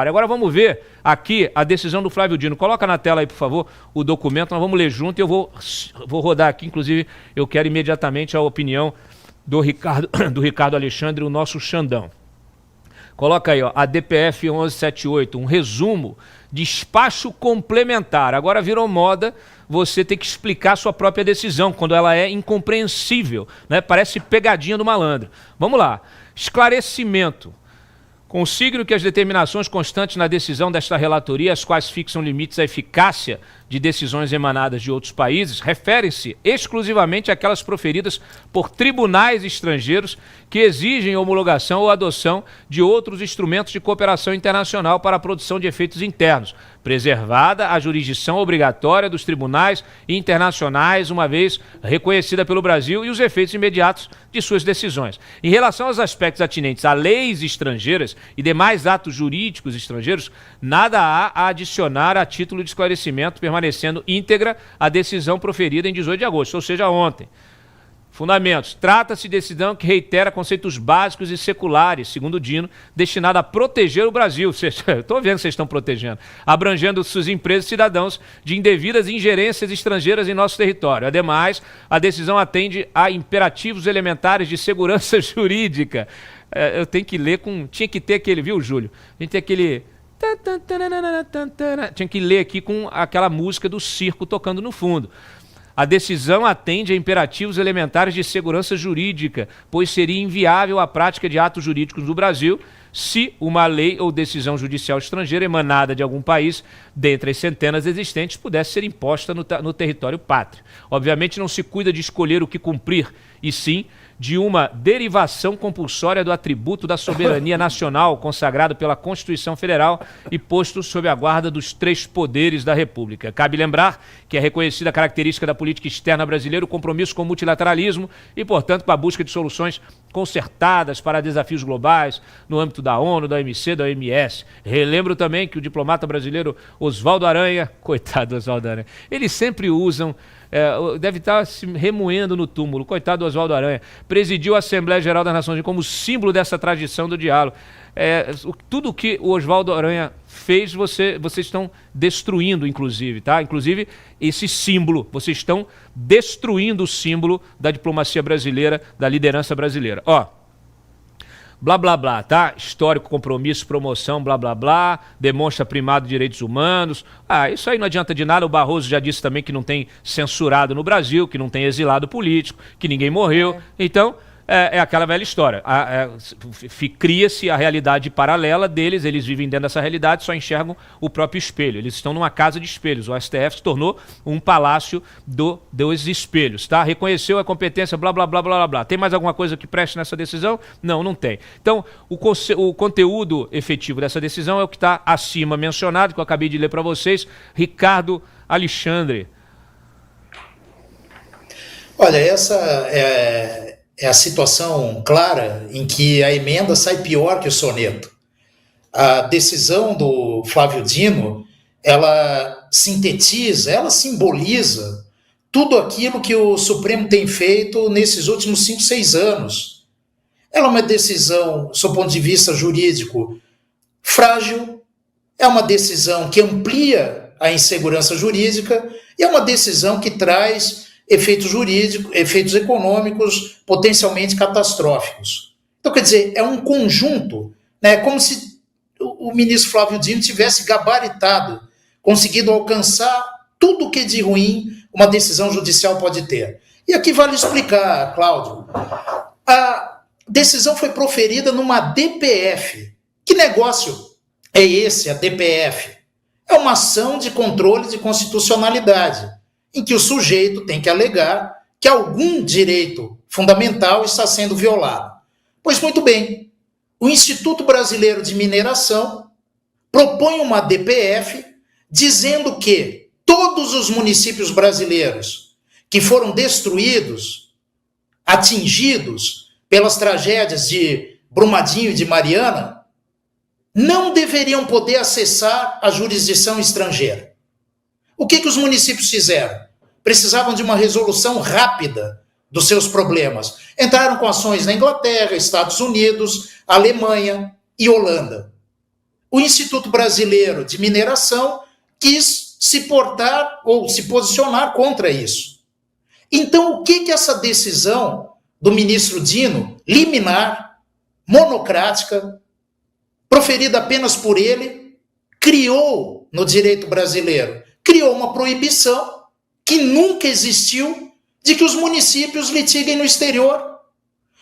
Agora vamos ver aqui a decisão do Flávio Dino. Coloca na tela aí, por favor, o documento, nós vamos ler junto e eu vou rodar aqui, inclusive eu quero imediatamente a opinião do Ricardo Alexandre, o nosso Xandão. Coloca aí, ó, a DPF 1178, um resumo, despacho complementar. Agora virou moda você ter que explicar a sua própria decisão, quando ela é incompreensível, né? Parece pegadinha do malandro. Vamos lá, esclarecimento. Consigno que as determinações constantes na decisão desta relatoria, as quais fixam limites à eficácia de decisões emanadas de outros países, referem-se exclusivamente àquelas proferidas por tribunais estrangeiros que exigem homologação ou adoção de outros instrumentos de cooperação internacional para a produção de efeitos internos, preservada a jurisdição obrigatória dos tribunais internacionais, uma vez reconhecida pelo Brasil, e os efeitos imediatos de suas decisões. Em relação aos aspectos atinentes a leis estrangeiras e demais atos jurídicos estrangeiros, nada há a adicionar a título de esclarecimento, permanecendo íntegra a decisão proferida em 18 de agosto, ou seja, ontem. Fundamentos. Trata-se de decisão que reitera conceitos básicos e seculares, segundo Dino, destinada a proteger o Brasil. Estou vendo que vocês estão protegendo. Abrangendo suas empresas e cidadãos de indevidas ingerências estrangeiras em nosso território. Ademais, a decisão atende a imperativos elementares de segurança jurídica. Eu tenho que ler com... Tinha que ter aquele, viu, Júlio? A gente tem aquele... Tinha que ler aqui com aquela música do circo tocando no fundo. A decisão atende a imperativos elementares de segurança jurídica, pois seria inviável a prática de atos jurídicos no Brasil se uma lei ou decisão judicial estrangeira emanada de algum país, dentre as centenas existentes, pudesse ser imposta no território pátrio. Obviamente não se cuida de escolher o que cumprir, e sim de uma derivação compulsória do atributo da soberania nacional consagrado pela Constituição Federal e posto sob a guarda dos três poderes da República. Cabe lembrar que é reconhecida a característica da política externa brasileira o compromisso com o multilateralismo e, portanto, com a busca de soluções concertadas para desafios globais no âmbito da ONU, da OMC, da OMS. Relembro também que o diplomata brasileiro Oswaldo Aranha, coitado do Oswaldo Aranha, eles sempre usam... deve estar se remoendo no túmulo, coitado do Oswaldo Aranha, presidiu a Assembleia Geral das Nações Unidas como símbolo dessa tradição do diálogo. Tudo que o Oswaldo Aranha fez, vocês estão destruindo, inclusive, tá? Inclusive, esse símbolo, vocês estão destruindo o símbolo da diplomacia brasileira, da liderança brasileira. Ó, blá, blá, blá, tá? Histórico, compromisso, promoção, blá, blá, blá, demonstra primado de direitos humanos. Isso aí não adianta de nada. O Barroso já disse também que não tem censurado no Brasil, que não tem exilado político, que ninguém morreu. Então, é aquela velha história. Cria-se a realidade paralela deles, eles vivem dentro dessa realidade, só enxergam o próprio espelho. Eles estão numa casa de espelhos. O STF se tornou um palácio dos espelhos, tá? Reconheceu a competência, blá, blá, blá, blá, blá, blá. Tem mais alguma coisa que preste nessa decisão? Não, não tem. Então, o conteúdo efetivo dessa decisão é o que está acima mencionado, que eu acabei de ler para vocês. Ricardo Alexandre. Olha, essa é a situação clara em que a emenda sai pior que o soneto. A decisão do Flávio Dino, ela sintetiza, ela simboliza tudo aquilo que o Supremo tem feito nesses últimos 5, 6 anos. Ela é uma decisão, sob o ponto de vista jurídico, frágil, é uma decisão que amplia a insegurança jurídica e é uma decisão que traz efeitos jurídicos, efeitos econômicos potencialmente catastróficos. Então, quer dizer, é um conjunto, né, como se o ministro Flávio Dino tivesse gabaritado, conseguido alcançar tudo o que de ruim uma decisão judicial pode ter. E aqui vale explicar, Cláudio, a decisão foi proferida numa DPF. Que negócio é esse, a DPF? É uma ação de controle de constitucionalidade, em que o sujeito tem que alegar que algum direito fundamental está sendo violado. Pois muito bem, o Instituto Brasileiro de Mineração propõe uma DPF dizendo que todos os municípios brasileiros que foram destruídos, atingidos pelas tragédias de Brumadinho e de Mariana, não deveriam poder acessar a jurisdição estrangeira. O que os municípios fizeram? Precisavam de uma resolução rápida dos seus problemas. Entraram com ações na Inglaterra, Estados Unidos, Alemanha e Holanda. o Instituto Brasileiro de Mineração quis se portar ou se posicionar contra isso. Então, o que essa decisão do ministro Dino, liminar, monocrática, proferida apenas por ele, criou no direito brasileiro? Criou uma proibição que nunca existiu de que os municípios litiguem no exterior,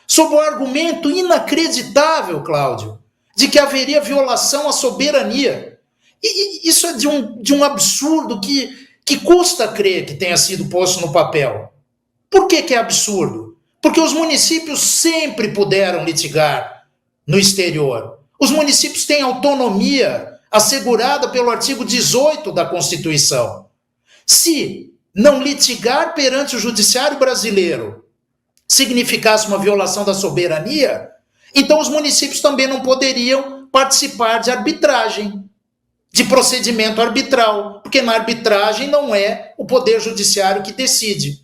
sob o argumento inacreditável, Cláudio, de que haveria violação à soberania. E isso é de um absurdo que custa crer que tenha sido posto no papel. Por que é absurdo? Porque os municípios sempre puderam litigar no exterior. Os municípios têm autonomia assegurada pelo artigo 18 da Constituição. Se não litigar perante o judiciário brasileiro significasse uma violação da soberania, então os municípios também não poderiam participar de arbitragem, de procedimento arbitral, porque na arbitragem não é o poder judiciário que decide.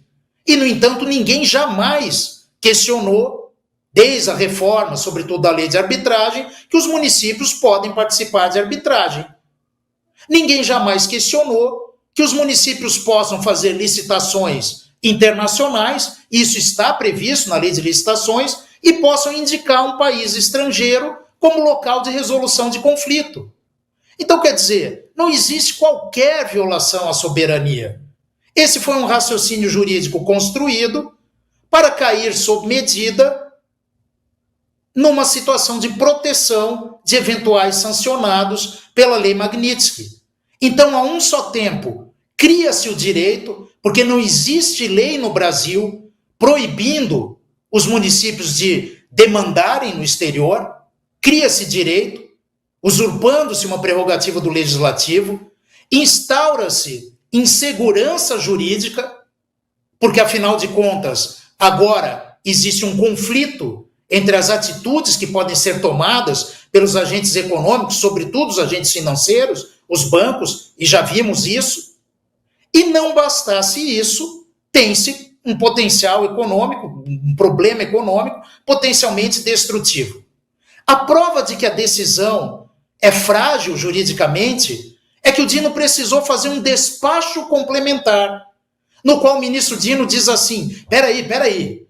E, no entanto, ninguém jamais questionou, desde a reforma, sobretudo da lei de arbitragem, que os municípios podem participar de arbitragem. Ninguém jamais questionou que os municípios possam fazer licitações internacionais, isso está previsto na lei de licitações, e possam indicar um país estrangeiro como local de resolução de conflito. Então, quer dizer, não existe qualquer violação à soberania. Esse foi um raciocínio jurídico construído para cair sob medida numa situação de proteção de eventuais sancionados pela lei Magnitsky. Então, a um só tempo, cria-se o direito, porque não existe lei no Brasil proibindo os municípios de demandarem no exterior, cria-se direito, usurpando-se uma prerrogativa do legislativo, instaura-se insegurança jurídica, porque, afinal de contas, agora existe um conflito entre as atitudes que podem ser tomadas pelos agentes econômicos, sobretudo os agentes financeiros, os bancos, e já vimos isso. E não bastasse isso, tem-se um potencial econômico, um problema econômico potencialmente destrutivo. A prova de que a decisão é frágil juridicamente é que o Dino precisou fazer um despacho complementar, no qual o ministro Dino diz assim, peraí,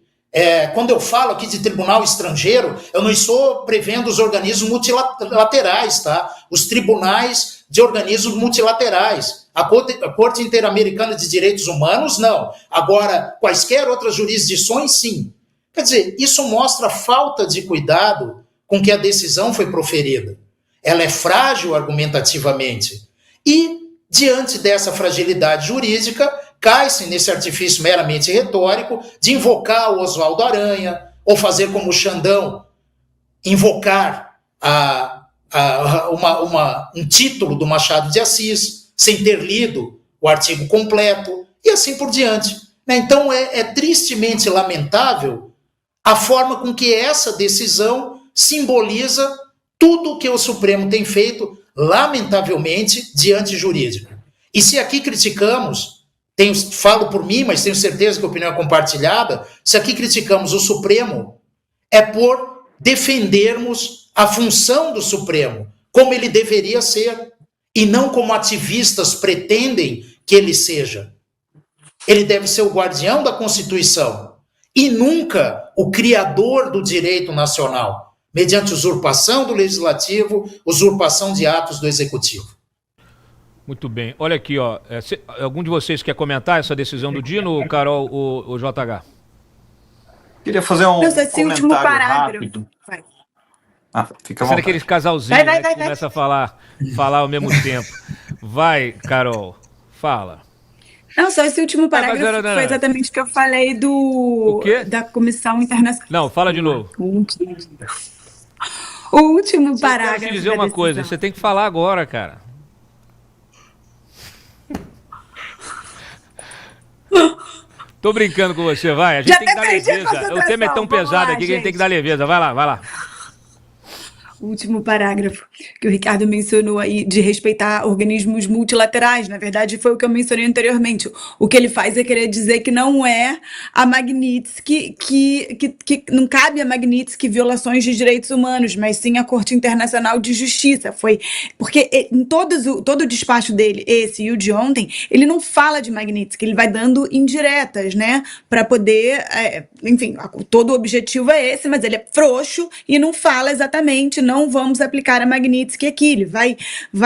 quando eu falo aqui de tribunal estrangeiro, eu não estou prevendo os organismos multilaterais, tá? Os tribunais de organismos multilaterais. A Corte Interamericana de Direitos Humanos, não. Agora, quaisquer outras jurisdições, sim. Quer dizer, isso mostra a falta de cuidado com que a decisão foi proferida. Ela é frágil argumentativamente. E, diante dessa fragilidade jurídica, cai-se nesse artifício meramente retórico de invocar o Oswaldo Aranha, ou fazer como o Xandão, invocar um título do Machado de Assis, sem ter lido o artigo completo, e assim por diante. Então, é tristemente lamentável a forma com que essa decisão simboliza tudo o que o Supremo tem feito, lamentavelmente, de antijurídico. E se aqui criticamos, falo por mim, mas tenho certeza que a opinião é compartilhada, se aqui criticamos o Supremo, é por defendermos a função do Supremo, como ele deveria ser, e não como ativistas pretendem que ele seja. Ele deve ser o guardião da Constituição, e nunca o criador do direito nacional, mediante usurpação do Legislativo, usurpação de atos do Executivo. Muito bem. Olha aqui, ó. Algum de vocês quer comentar essa decisão do Dino, Carol, ou JH? Queria fazer um comentário rápido. Vai. Fica à vontade. Sendo aquele casalzinho que começa a falar ao mesmo tempo. Vai, Carol, fala. Não, só esse último parágrafo foi exatamente o que eu falei da Comissão Internacional. Não, fala de novo. O último parágrafo. Eu quero te dizer uma coisa, você tem que falar agora, cara. Tô brincando com você, vai. A gente tem que dar leveza. O tema é tão pesado aqui que a gente tem que dar leveza. Vai lá. O último parágrafo que o Ricardo mencionou aí, de respeitar organismos multilaterais, na verdade foi o que eu mencionei anteriormente. O que ele faz é querer dizer que não é a Magnitsky, que não cabe a Magnitsky violações de direitos humanos, mas sim a Corte Internacional de Justiça. Porque em todo o despacho dele, esse e o de ontem, ele não fala de Magnitsky, ele vai dando indiretas, né, para poder, enfim, todo o objetivo é esse, mas ele é frouxo e não fala exatamente, não vamos aplicar a Magnitsky aqui, ele vai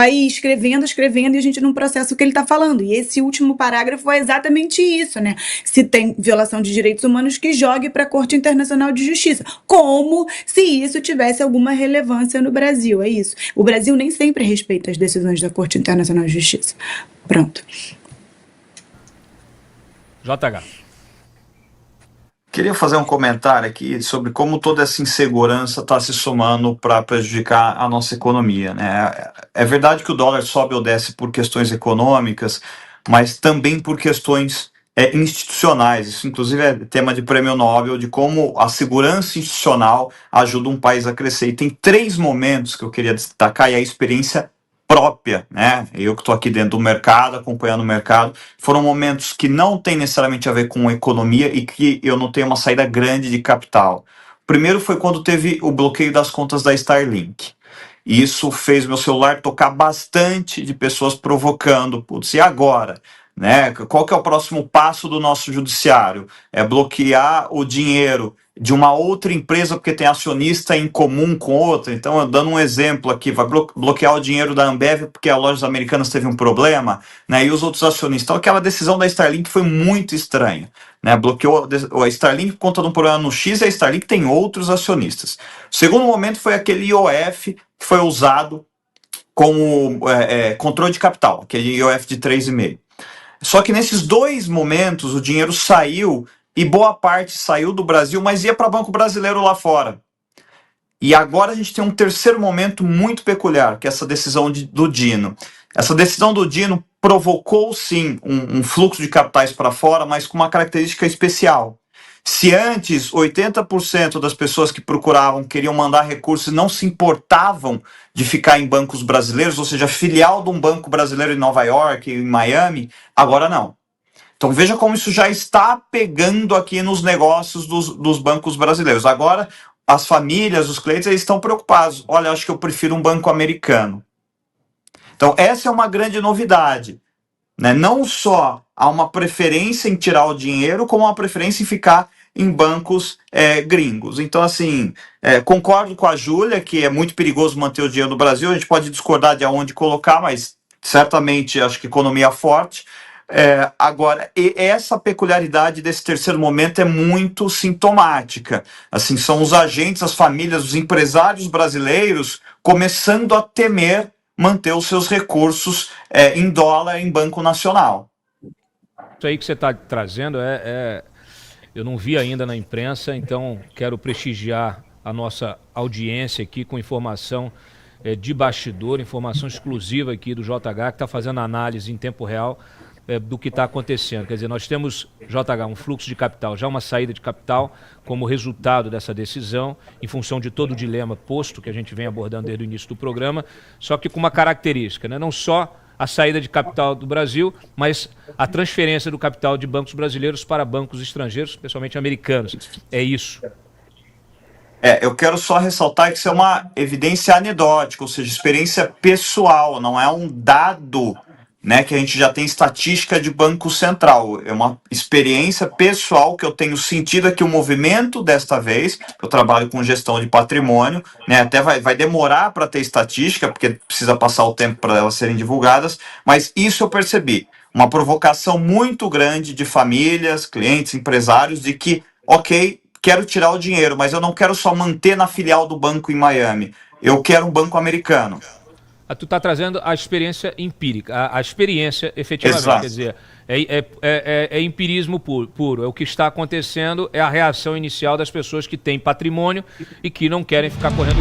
escrevendo, e a gente não processa o que ele está falando, e esse último parágrafo é exatamente isso, né, se tem violação de direitos humanos, que jogue para a Corte Internacional de Justiça, como se isso tivesse alguma relevância no Brasil, é isso. O Brasil nem sempre respeita as decisões da Corte Internacional de Justiça. Pronto. JH. Queria fazer um comentário aqui sobre como toda essa insegurança está se somando para prejudicar a nossa economia, né? É verdade que o dólar sobe ou desce por questões econômicas, mas também por questões institucionais. Isso, inclusive, é tema de prêmio Nobel, de como a segurança institucional ajuda um país a crescer. E tem 3 momentos que eu queria destacar, e a experiência própria, né? Eu que estou aqui dentro do mercado, acompanhando o mercado, foram momentos que não tem necessariamente a ver com economia e que eu não tenho uma saída grande de capital. O primeiro foi quando teve o bloqueio das contas da Starlink. E isso fez meu celular tocar bastante de pessoas provocando, putz, e agora? Né? Qual que é o próximo passo do nosso judiciário? É bloquear o dinheiro de uma outra empresa porque tem acionista em comum com outra. Então, dando um exemplo aqui, vai bloquear o dinheiro da Ambev porque a Lojas Americanas teve um problema, né? E os outros acionistas. Então, aquela decisão da Starlink foi muito estranha, né? Bloqueou a Starlink por conta de um problema no X, e a Starlink tem outros acionistas. O segundo momento foi aquele IOF que foi usado como controle de capital, aquele IOF de 3,5. Só que nesses 2 momentos o dinheiro saiu, e boa parte saiu do Brasil, mas ia para banco brasileiro lá fora. E agora a gente tem um terceiro momento muito peculiar, que é essa decisão do Dino. Essa decisão do Dino provocou, sim, um fluxo de capitais para fora, mas com uma característica especial. Se antes 80% das pessoas que procuravam queriam mandar recursos e não se importavam de ficar em bancos brasileiros, ou seja, filial de um banco brasileiro em Nova York, em Miami, agora não. Então veja como isso já está pegando aqui nos negócios dos bancos brasileiros. Agora as famílias, os clientes, eles estão preocupados. Olha, acho que eu prefiro um banco americano. Então essa é uma grande novidade, né? Não só há uma preferência em tirar o dinheiro, como uma preferência em ficar em bancos gringos. Então, assim, concordo com a Júlia que é muito perigoso manter o dinheiro no Brasil. A gente pode discordar de aonde colocar, mas certamente acho que economia forte. Agora, essa peculiaridade desse terceiro momento é muito sintomática. Assim, são os agentes, as famílias, os empresários brasileiros começando a temer manter os seus recursos em dólar em banco nacional. Isso aí que você está trazendo eu não vi ainda na imprensa, então quero prestigiar a nossa audiência aqui com informação de bastidor, informação exclusiva aqui do JH, que está fazendo análise em tempo real do que está acontecendo. Quer dizer, nós temos, JH, um fluxo de capital, já uma saída de capital como resultado dessa decisão, em função de todo o dilema posto que a gente vem abordando desde o início do programa, só que com uma característica, né? Não só a saída de capital do Brasil, mas a transferência do capital de bancos brasileiros para bancos estrangeiros, especialmente americanos. É isso. Eu quero só ressaltar que isso é uma evidência anedótica, ou seja, experiência pessoal, não é um dado, né, que a gente já tem estatística de Banco Central. É uma experiência pessoal que eu tenho sentido que o movimento desta vez, eu trabalho com gestão de patrimônio, né, até vai demorar para ter estatística, porque precisa passar o tempo para elas serem divulgadas, mas isso eu percebi. Uma provocação muito grande de famílias, clientes, empresários, de que, ok, quero tirar o dinheiro, mas eu não quero só manter na filial do banco em Miami, eu quero um banco americano. Tu está trazendo a experiência empírica, a experiência efetivamente. Exato. Quer dizer, é empirismo puro. É o que está acontecendo, é a reação inicial das pessoas que têm patrimônio e que não querem ficar correndo